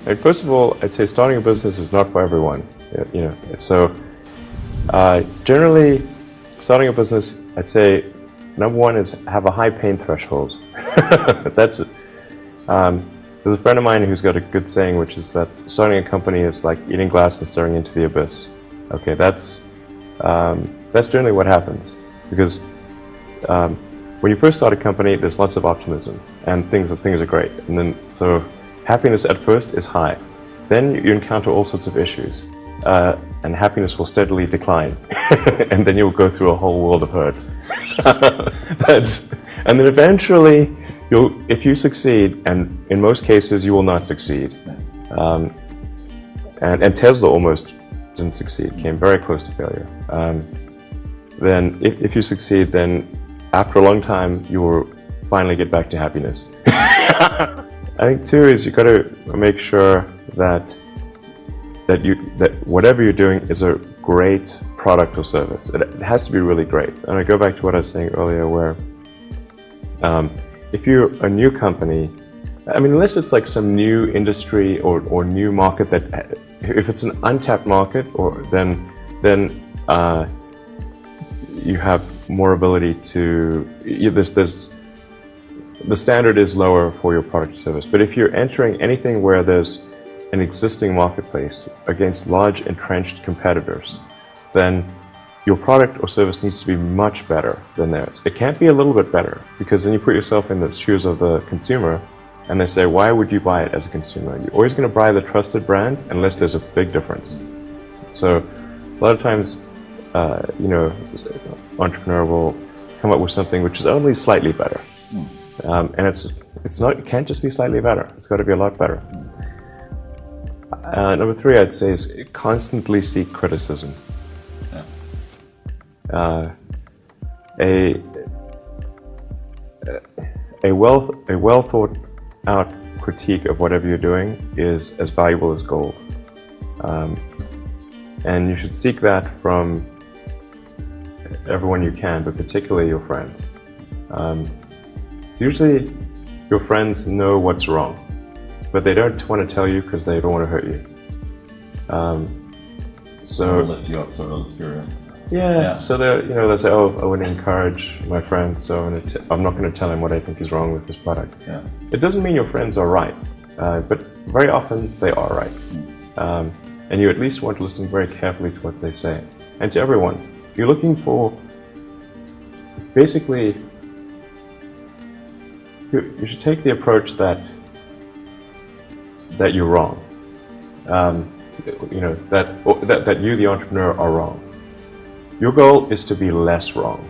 Like, first of all, I'd say starting a business is not for everyone. You know, so generally, starting a business, I'd say number one is have a high pain threshold. That's it. There's a friend of mine who's got a good saying, which is that starting a company is like eating glass and staring into the abyss. Okay, that's generally what happens, because when you first start a company, there's lots of optimism and things are great, and then so happiness at first is high. Then you encounter all sorts of issues, and happiness will steadily decline, and then you'll go through a whole world of hurt. And then eventually, if you succeed, and in most cases you will not succeed, and Tesla almost didn't succeed, came very close to failure. Then if you succeed, then after a long time you will finally get back to happiness. I think too is you got to make sure that whatever you're doing is a great product or service. It has to be really great. And I go back to what I was saying earlier, where if you're a new company, I mean, unless it's like some new industry or new market, that if it's an untapped market, or then you have more ability to, the standard is lower for your product or service. But if you're entering anything where there's an existing marketplace against large entrenched competitors, then your product or service needs to be much better than theirs. It can't be a little bit better, because then you put yourself in the shoes of the consumer, and they say, why would you buy it as a consumer? You're always going to buy the trusted brand unless there's a big difference. So a lot of times, entrepreneur will come up with something which is only slightly better. And it can't just be slightly better. It's got to be a lot better. Number three, I'd say, is constantly seek criticism. A well thought out critique of whatever you're doing is as valuable as gold. And you should seek that from everyone you can, but particularly your friends. Usually your friends know what's wrong, but they don't want to tell you because they don't want to hurt you. So lift you up, sort of. Yeah. So they'll say, "Oh, I want to encourage my friend, so I'm not going to tell him what I think is wrong with this product." Yeah. It doesn't mean your friends are right, but very often they are right, and you at least want to listen very carefully to what they say. And to everyone, you're looking for, basically, you should take the approach that you're wrong. That you, the entrepreneur, are wrong. Your goal is to be less wrong.